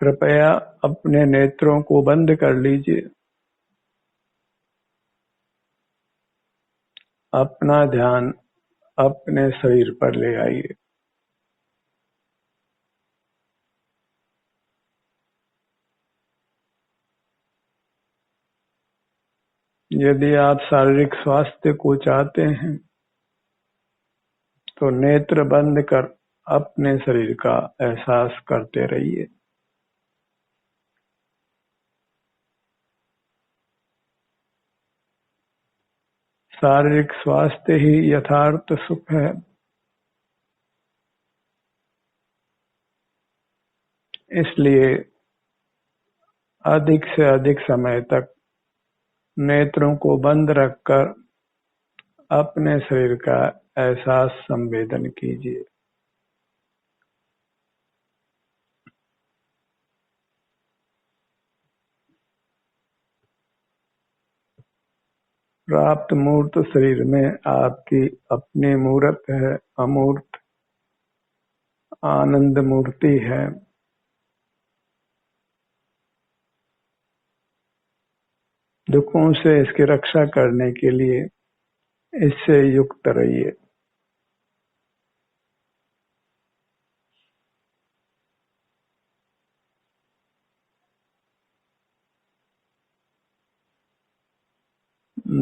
कृपया अपने नेत्रों को बंद कर लीजिए। अपना ध्यान अपने शरीर पर ले आइए। यदि आप शारीरिक स्वास्थ्य को चाहते हैं तो नेत्र बंद कर अपने शरीर का एहसास करते रहिए। शारीरिक स्वास्थ्य ही यथार्थ सुख है। इसलिए अधिक से अधिक समय तक नेत्रों को बंद रखकर अपने शरीर का एहसास संवेदन कीजिए। प्राप्त मूर्त शरीर में आपकी अपनी मूर्त है, अमूर्त आनंद मूर्ति है। दुखों से इसकी रक्षा करने के लिए इससे युक्त रहिए।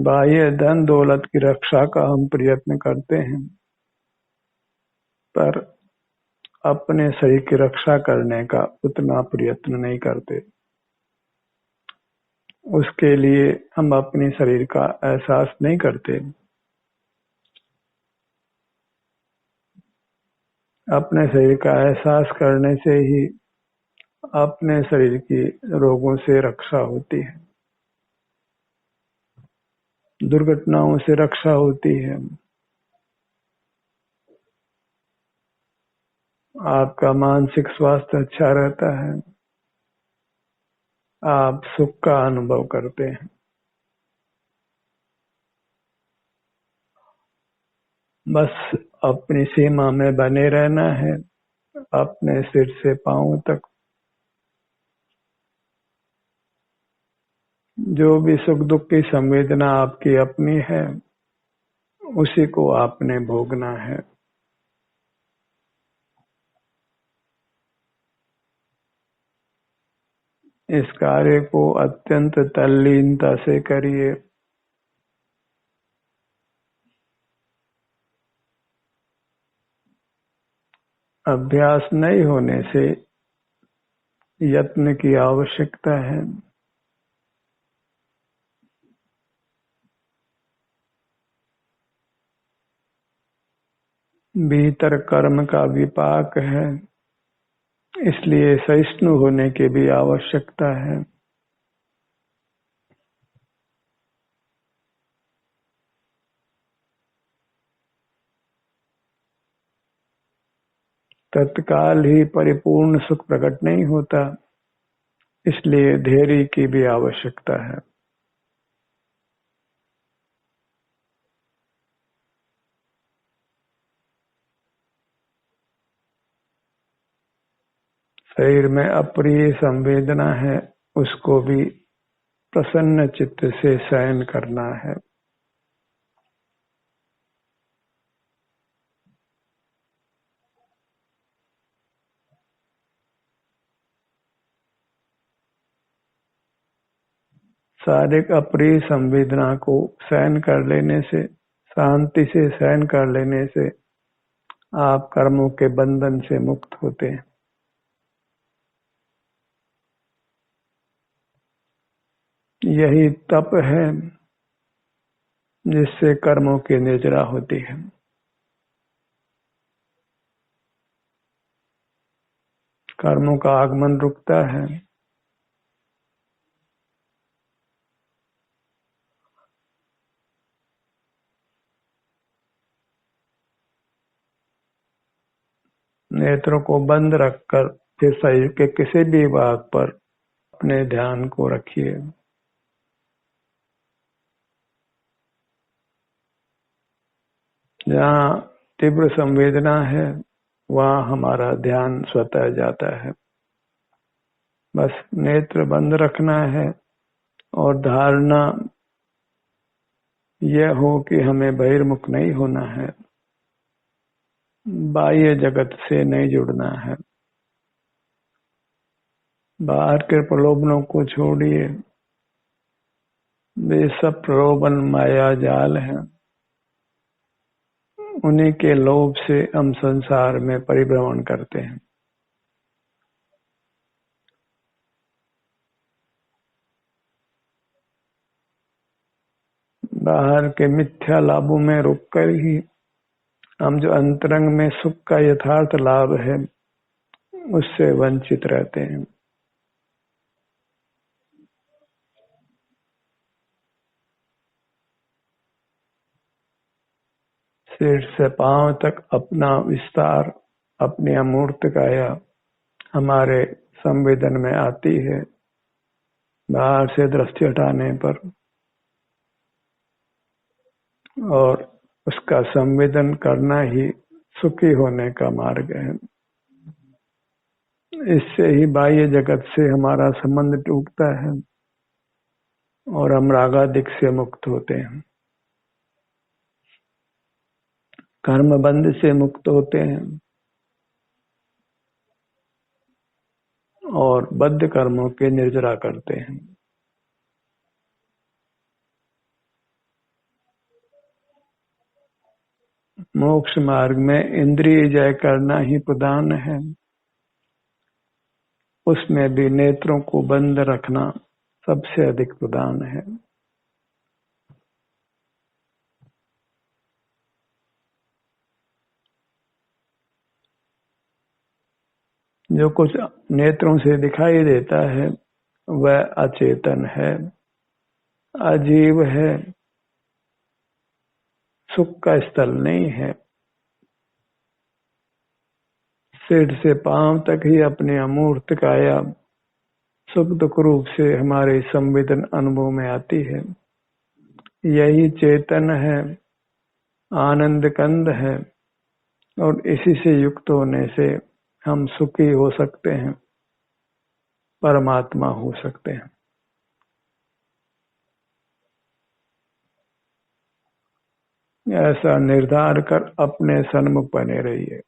बाह्य धन दौलत की रक्षा का हम प्रयत्न करते हैं, पर अपने शरीर की रक्षा करने का उतना प्रयत्न नहीं करते। उसके लिए हम अपने शरीर का एहसास नहीं करते। अपने शरीर का एहसास करने से ही अपने शरीर की रोगों से रक्षा होती है, दुर्घटनाओं से रक्षा होती है। आपका मानसिक स्वास्थ्य अच्छा रहता है, आप सुख का अनुभव करते हैं। बस अपनी सीमा में बने रहना है, अपने सिर से पांव तक। जो भी सुख दुख की संवेदना आपकी अपनी है, उसी को आपने भोगना है। इस कार्य को अत्यंत तल्लीनता से करिए। अभ्यास नहीं होने से यत्न की आवश्यकता है। भीतर कर्म का विपाक है, इसलिए सहिष्णु होने की भी आवश्यकता है। तत्काल ही परिपूर्ण सुख प्रकट नहीं होता, इसलिए धैर्य की भी आवश्यकता है। शरीर में अप्रिय संवेदना है, उसको भी प्रसन्न चित्त से सहन करना है। शारीरिक अप्रिय संवेदना को सहन कर लेने से, शांति से सहन कर लेने से आप कर्मों के बंधन से मुक्त होते हैं। यही तप है जिससे कर्मों की निर्जरा होती है। कर्मों का आगमन रुकता है। नेत्रों को बंद रखकर फिर शरीर के किसी भी भाग पर अपने ध्यान को रखिए। जहाँ तीव्र संवेदना है, वहाँ हमारा ध्यान स्वतः जाता है। बस नेत्र बंद रखना है और धारणा यह हो कि हमें बहिर्मुख नहीं होना है, बाह्य जगत से नहीं जुड़ना है। बाहर के प्रलोभनों को छोड़िए, वे सब प्रलोभन माया जाल हैं। उन्हीं के लोभ से हम संसार में परिभ्रमण करते हैं। बाहर के मिथ्या लाभों में रुककर ही हम जो अंतरंग में सुख का यथार्थ लाभ है उससे वंचित रहते हैं। सिर से पांव तक अपना विस्तार, अपनी अमूर्त काया हमारे संवेदन में आती है। बाहर से दृष्टि हटाने पर और उसका संवेदन करना ही सुखी होने का मार्ग है। इससे ही बाह्य जगत से हमारा संबंध टूटता है और हम रागादिक से मुक्त होते हैं, कर्म बंध से मुक्त होते हैं और बद्ध कर्मों के निर्जरा करते हैं। मोक्ष मार्ग में इंद्रिय जय करना ही प्रधान है। उसमें भी नेत्रों को बंद रखना सबसे अधिक प्रधान है। जो कुछ नेत्रों से दिखाई देता है वह अचेतन है, अजीव है, सुख का स्थल नहीं है। सिर से पांव तक ही अपने अमूर्त काया सुख दुख रूप से हमारे संवेदन अनुभव में आती है। यही चेतन है, आनंद कंद है और इसी से युक्त होने से हम सुखी हो सकते हैं, परमात्मा हो सकते हैं। ऐसा निर्धार कर अपने सन्मुख बने रहिए।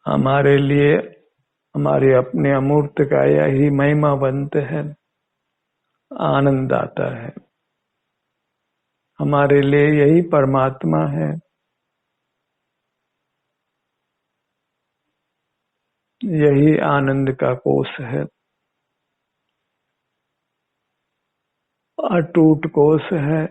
हमारे लिए हमारे अपने अमूर्त काया ही महिमावंत है, आनंद आता है। हमारे लिए यही परमात्मा है। यही आनंद का कोष है, अटूट कोष है।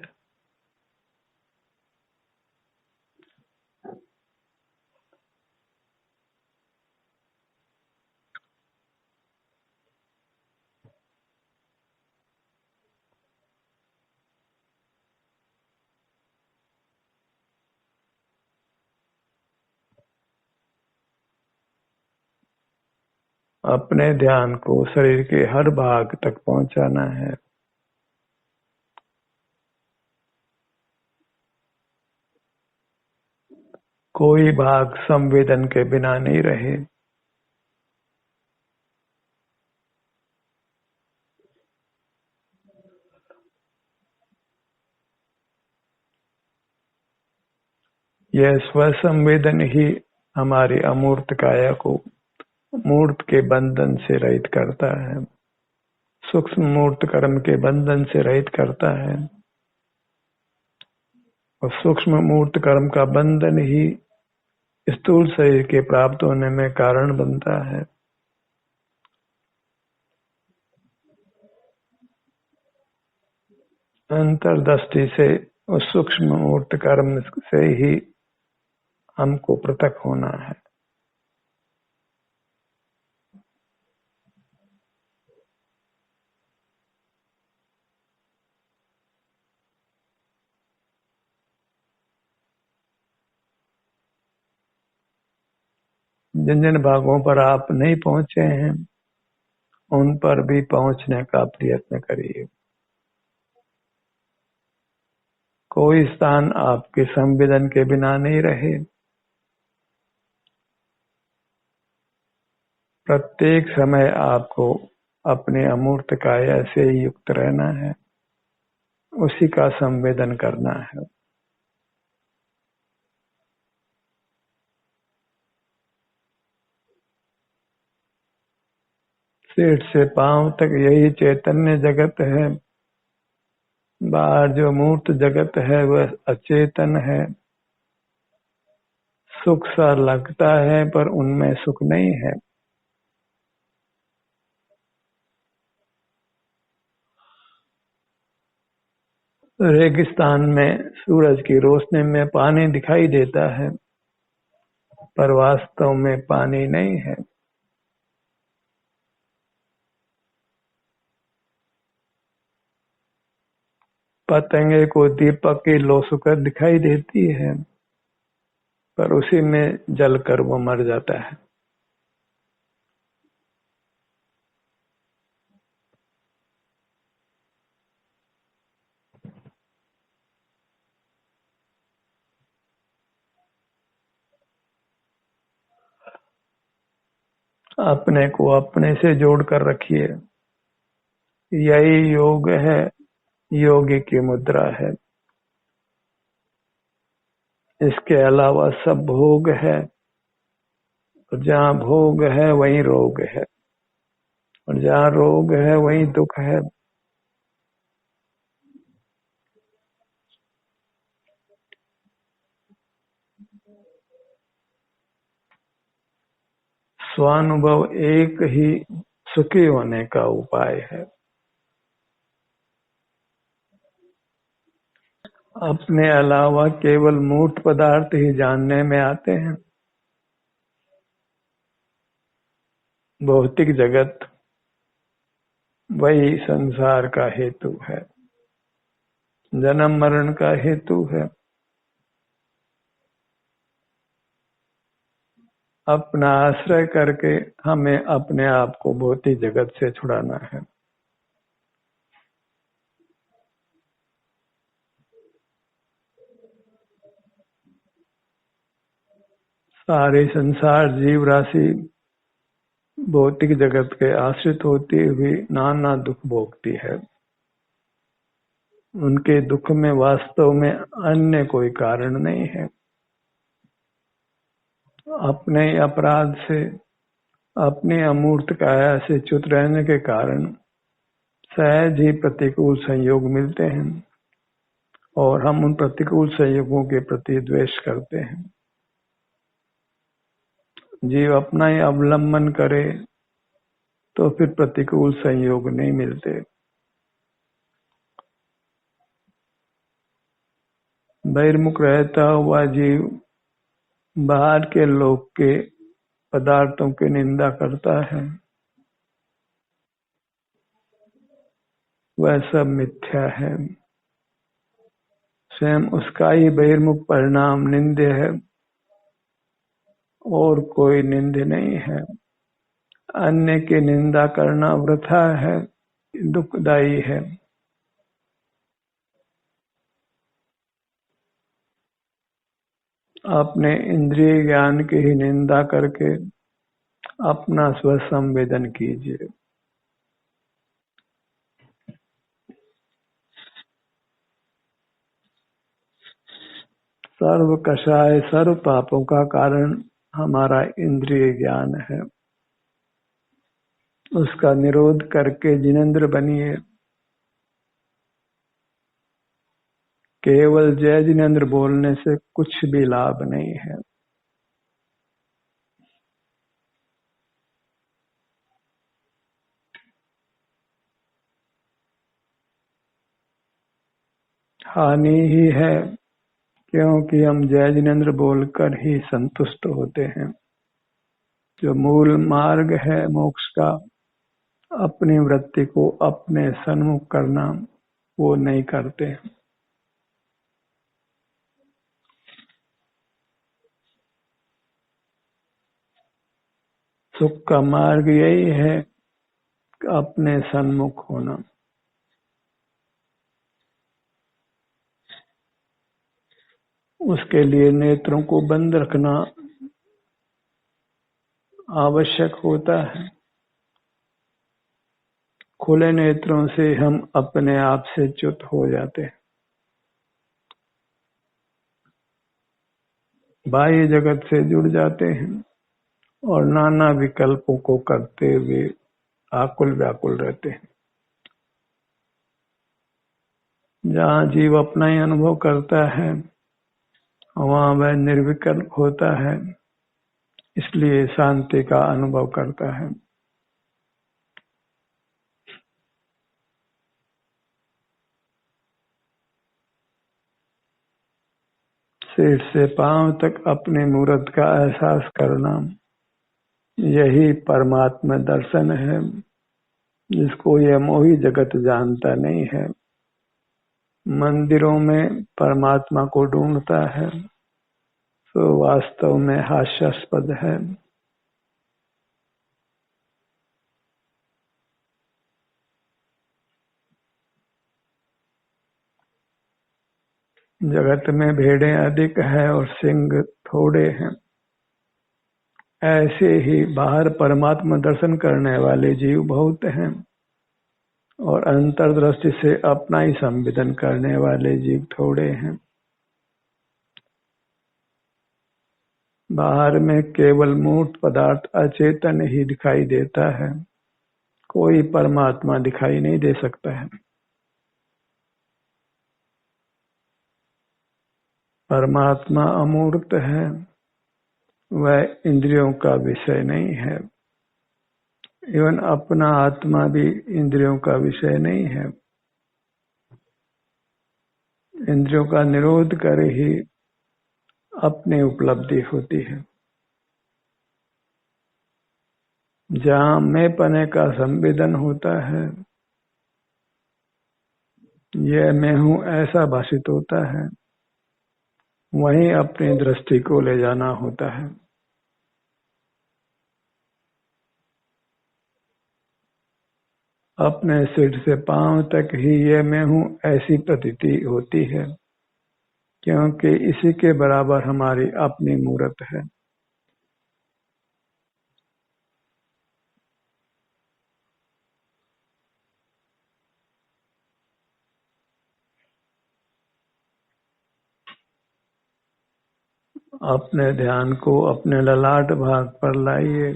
अपने ध्यान को शरीर के हर भाग तक पहुंचाना है। कोई भाग संवेदन के बिना नहीं रहे। यह स्वसंवेदन ही हमारी अमूर्त काया को मूर्त के बंधन से रहित करता है, सूक्ष्म मूर्त कर्म के बंधन से रहित करता है और सूक्ष्म मूर्त कर्म का बंधन ही स्थूल शरीर के प्राप्त होने में कारण बनता है। अंतर्दृष्टि से उस सूक्ष्म मूर्त कर्म से ही हमको पृथक होना है। जिन जिन भागों पर आप नहीं पहुंचे हैं उन पर भी पहुंचने का प्रयत्न करिए। कोई स्थान आपके संवेदन के बिना नहीं रहे। प्रत्येक समय आपको अपने अमूर्त काया से युक्त रहना है, उसी का संवेदन करना है। सिर से पांव तक यही चैतन्य जगत है। बाहर जो मूर्त जगत है वह अचेतन है। सुख सा लगता है पर उनमें सुख नहीं है। रेगिस्तान में सूरज की रोशनी में पानी दिखाई देता है, पर वास्तव में पानी नहीं है। पतंगे को दीपक की लो सुकर दिखाई देती है, पर उसी में जलकर वो मर जाता है। अपने को अपने से जोड़ कर रखिए, यही योग है, योगी की मुद्रा है। इसके अलावा सब भोग है, और जहाँ भोग है वहीं रोग है, और जहाँ रोग है वहीं दुख है। स्वानुभव एक ही सुखी होने का उपाय है। अपने अलावा केवल मूर्त पदार्थ ही जानने में आते हैं। भौतिक जगत वही संसार का हेतु है, जन्म मरण का हेतु है। अपना आश्रय करके हमें अपने आप को भौतिक जगत से छुड़ाना है। सारे संसार जीव राशि भौतिक जगत के आश्रित होती हुई नाना दुख भोगती है। उनके दुख में वास्तव में अन्य कोई कारण नहीं है। अपने अपराध से, अपने अमूर्त काया से च्युत रहने के कारण सहज ही प्रतिकूल संयोग मिलते हैं, और हम उन प्रतिकूल संयोगों के प्रति द्वेष करते हैं। जीव अपना ही अवलंबन करे तो फिर प्रतिकूल संयोग नहीं मिलते। बहिर्मुख रहता हुआ जीव बाहर के लोक के पदार्थों की निंदा करता है, वह सब मिथ्या है। स्वयं उसका ही बहिर्मुख परिणाम निंद्य है, और कोई निंद्य नहीं है। अन्य की निंदा करना वृथा है, दुखदायी है। अपने इंद्रिय ज्ञान की ही निंदा करके अपना स्व संवेदन कीजिए। सर्व कषाय सर्व पापों का कारण हमारा इंद्रिय ज्ञान है। उसका निरोध करके जिनेंद्र बनिए। केवल जय जिनेंद्र बोलने से कुछ भी लाभ नहीं है। हानि ही है, क्योंकि हम जय जिनेंद्र बोलकर ही संतुष्ट होते हैं। जो मूल मार्ग है मोक्ष का, अपनी वृत्ति को अपने सन्मुख करना, वो नहीं करते। सुख का मार्ग यही है कि अपने सन्मुख होना। उसके लिए नेत्रों को बंद रखना आवश्यक होता है। खुले नेत्रों से हम अपने आप से च्युत हो जाते हैं, बाह्य जगत से जुड़ जाते हैं और नाना विकल्पों को करते हुए आकुल व्याकुल रहते हैं। जहाँ जीव अपना ही अनुभव करता है वहाँ वह निर्विकल्प होता है, इसलिए शांति का अनुभव करता है। सिर से पांव तक अपने मूर्त का एहसास करना, यही परमात्मा दर्शन है, जिसको यह मोही जगत जानता नहीं है। मंदिरों में परमात्मा को ढूंढता है तो वास्तव में हास्यास्पद है। जगत में भेड़ें अधिक है और सिंह थोड़े हैं, ऐसे ही बाहर परमात्मा दर्शन करने वाले जीव बहुत हैं और अंतर्दृष्टि से अपना ही संवेदन करने वाले जीव थोड़े हैं। बाहर में केवल मूर्त पदार्थ अचेतन ही दिखाई देता है, कोई परमात्मा दिखाई नहीं दे सकता है। परमात्मा अमूर्त है, वह इंद्रियों का विषय नहीं है। एवं अपना आत्मा भी इंद्रियों का विषय नहीं है। इंद्रियों का निरोध कर ही अपनी उपलब्धि होती है। जहाँ मैं पने का संवेदन होता है, यह मैं हूँ ऐसा भाषित होता है, वहीं अपनी दृष्टि को ले जाना होता है। अपने सिर से पांव तक ही यह मैं हूँ ऐसी प्रतीति होती है, क्योंकि इसी के बराबर हमारी अपनी मूर्त है। अपने ध्यान को अपने ललाट भाग पर लाइए।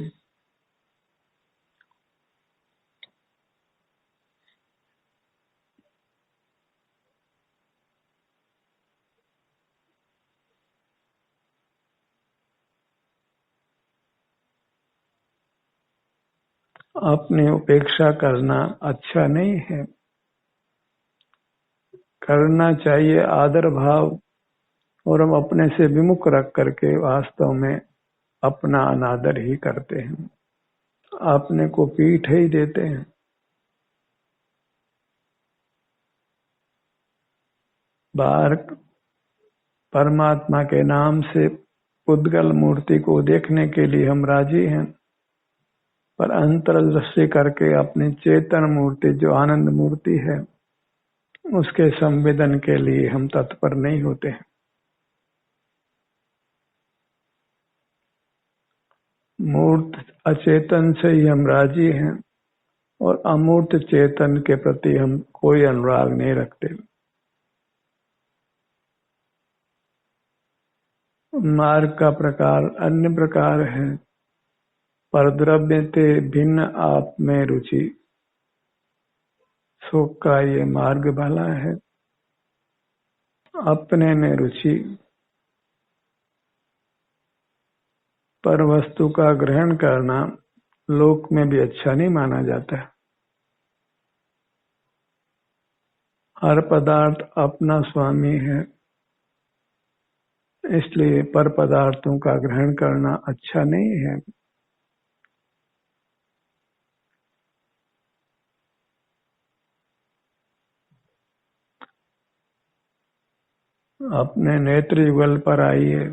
अपनी उपेक्षा करना अच्छा नहीं है। करना चाहिए आदर भाव, और हम अपने से विमुख रख करके वास्तव में अपना अनादर ही करते हैं, अपने को पीठ ही देते हैं। बाहर परमात्मा के नाम से उद्गल मूर्ति को देखने के लिए हम राजी हैं, पर अंतर्दृष्टि करके अपनी चेतन मूर्ति जो आनंद मूर्ति है उसके संवेदन के लिए हम तत्पर नहीं होते हैं। मूर्त अचेतन से ही हम राजी हैं और अमूर्त चेतन के प्रति हम कोई अनुराग नहीं रखते। मार्ग का प्रकार अन्य प्रकार है, पर द्रव्य ते भिन्न आप में रुचि, सुख का ये मार्ग भला है। अपने में रुचि, पर वस्तु का ग्रहण करना लोक में भी अच्छा नहीं माना जाता। हर पदार्थ अपना स्वामी है, इसलिए पर पदार्थों का ग्रहण करना अच्छा नहीं है। अपने नेत्र युगल पर आइए।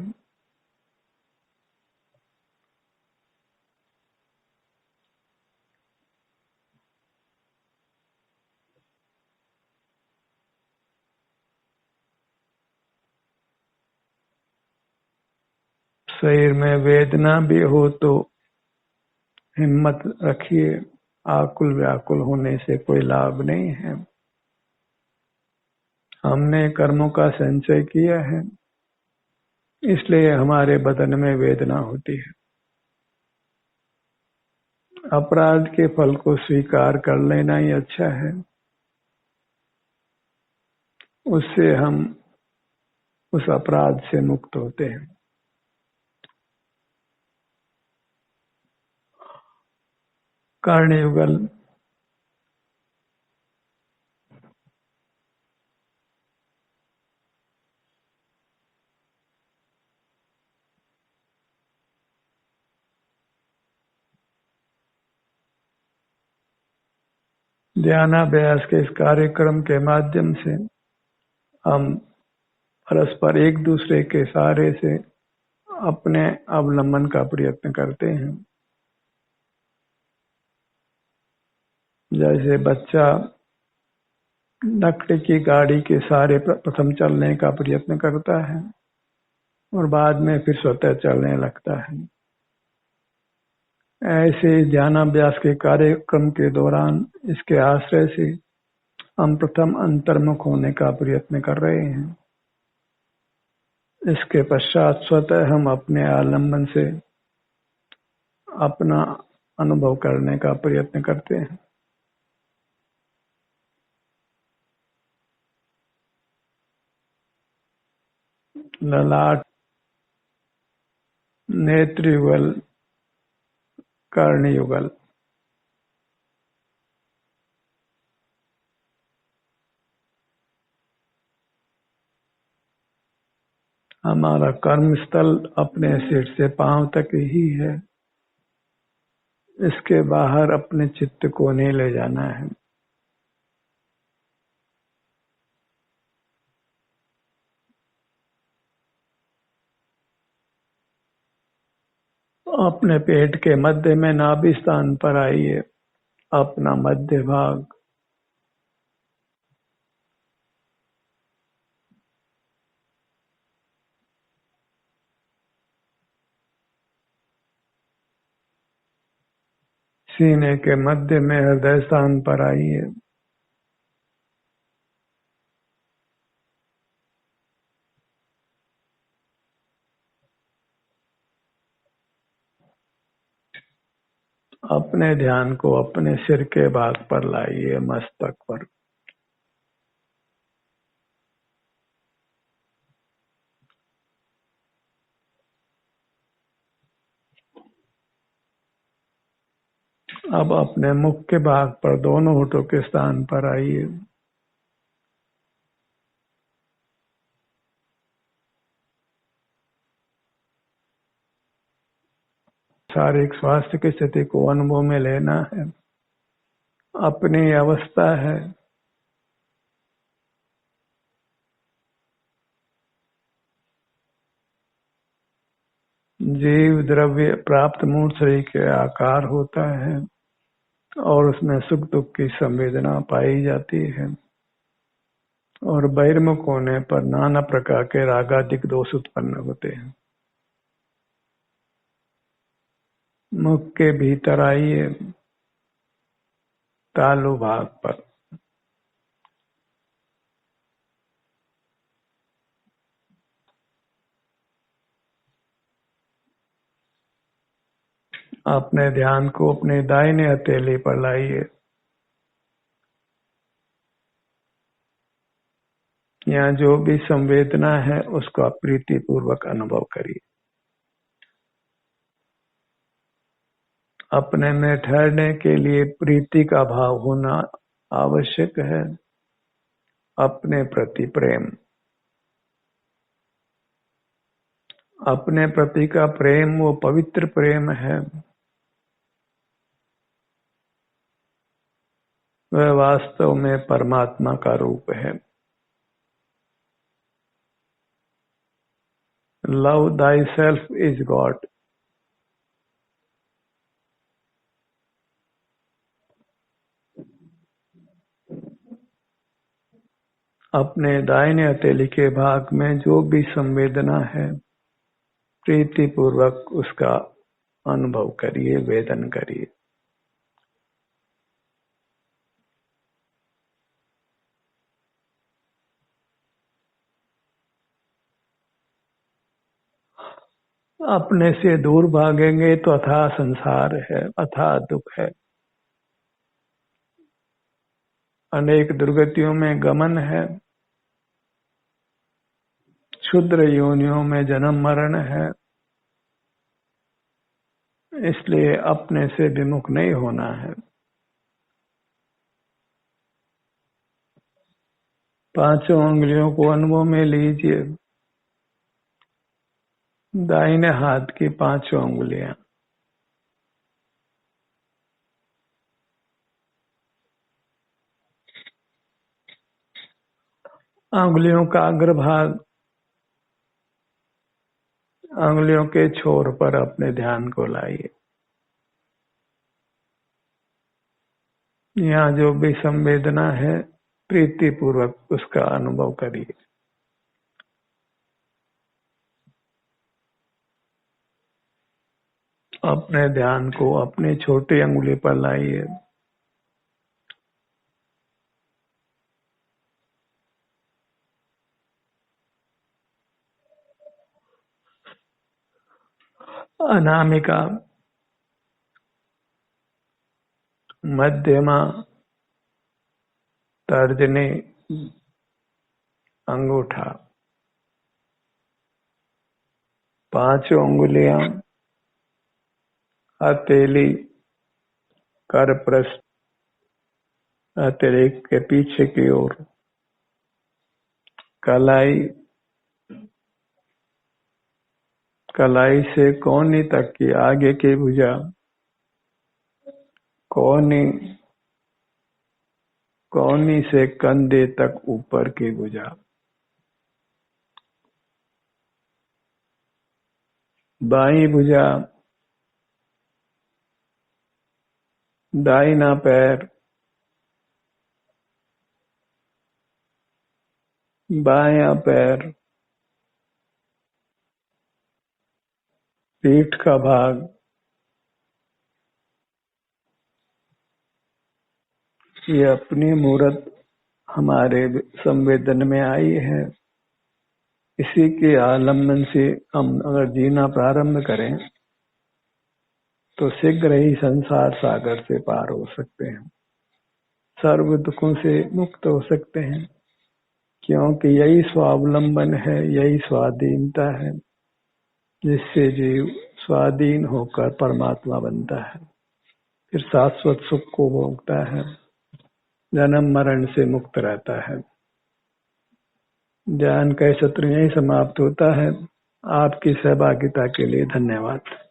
शरीर में वेदना भी हो तो हिम्मत रखिए, आकुल व्याकुल होने से कोई लाभ नहीं है। हमने कर्मों का संचय किया है, इसलिए हमारे बदन में वेदना होती है। अपराध के फल को स्वीकार कर लेना ही अच्छा है, उससे हम उस अपराध से मुक्त होते हैं। कर्णयुगल ध्यानाभ्यास के इस कार्यक्रम के माध्यम से हम परस्पर एक दूसरे के सहारे से अपने अवलंबन का प्रयत्न करते हैं। जैसे बच्चा लकड़ी की गाड़ी के सहारे प्रथम चलने का प्रयत्न करता है और बाद में फिर स्वतः चलने लगता है, ऐसे ध्यानाभ्यास के कार्यक्रम के दौरान इसके आश्रय से हम प्रथम अंतर्मुख होने का प्रयत्न कर रहे हैं। इसके पश्चात स्वतः हम अपने आलम्बन से अपना अनुभव करने का प्रयत्न करते हैं। ललाट, नेत्र युगल, कर्ण युगल। हमारा कर्म स्थल अपने सिर से पांव तक ही है, इसके बाहर अपने चित्त को नहीं ले जाना है। अपने पेट के मध्य में नाभि स्थान पर आइए, अपना मध्य भाग सीने के मध्य में हृदय स्थान पर आइए। अपने ध्यान को अपने सिर के भाग पर लाइए, मस्तक पर। अब अपने मुख के भाग पर दोनों होठों के स्थान पर आइए। शारीरिक स्वास्थ्य की स्थिति को अनुभव में लेना है, अपनी अवस्था है। जीव द्रव्य प्राप्त मूल शरीर के आकार होता है और उसमें सुख दुख की संवेदना पाई जाती है, और बहिर्मुख होने पर नाना प्रकार के रागादिक दोष उत्पन्न होते हैं। मुख के भीतर आइए, तालु भाग पर। अपने ध्यान को अपने दाहिने हथेली पर लाइए। यहाँ जो भी संवेदना है उसका प्रीति पूर्वक अनुभव करिए। अपने में ठहरने के लिए प्रीति का भाव होना आवश्यक है। अपने प्रति प्रेम, अपने प्रति का प्रेम वो पवित्र प्रेम है, वह वास्तव में परमात्मा का रूप है। Love thyself is God। अपने दाहिने हथेली के भाग में जो भी संवेदना है प्रीति पूर्वक उसका अनुभव करिए, वेदन करिए। अपने से दूर भागेंगे तो अथाह संसार है, अथाह दुख है, अनेक दुर्गतियों में गमन है, क्षुद्र योनियों में जन्म मरण है। इसलिए अपने से विमुख नहीं होना है। पांचों उंगलियों को अनुभव में लीजिए। दाहिने हाथ की पांचों उंगलियां, उंगलियों का अग्रभाग उंगलियों के छोर पर अपने ध्यान को लाइए। यहाँ जो भी संवेदना है प्रीति पूर्वक उसका अनुभव करिए। अपने ध्यान को अपनी छोटी अंगुली पर लाइए। अनामिका, मध्यमा, तर्जनी, अंगूठा, पांचों उंगलियां, हथेली, करपृष्ठ, हथेली के पीछे की ओर, कलाई, कलाई से कोहनी तक की आगे की भुजा, कोहनी, कोहनी से कंधे तक ऊपर की भुजा, बाईं भुजा, दाहिना पैर, बायां पैर, पीठ का भाग, ये अपनी मूर्त हमारे संवेदन में आई है। इसी के आलम्बन से हम अगर जीना प्रारंभ करें तो शीघ्र ही संसार सागर से पार हो सकते हैं, सर्व दुखों से मुक्त हो सकते हैं, क्योंकि यही स्वावलंबन है, यही स्वाधीनता है, जिससे जीव स्वाधीन होकर परमात्मा बनता है, फिर शाश्वत सुख को भोगता है, जन्म मरण से मुक्त रहता है। ज्ञान का सत्र यही समाप्त होता है। आपकी सहभागिता के लिए धन्यवाद।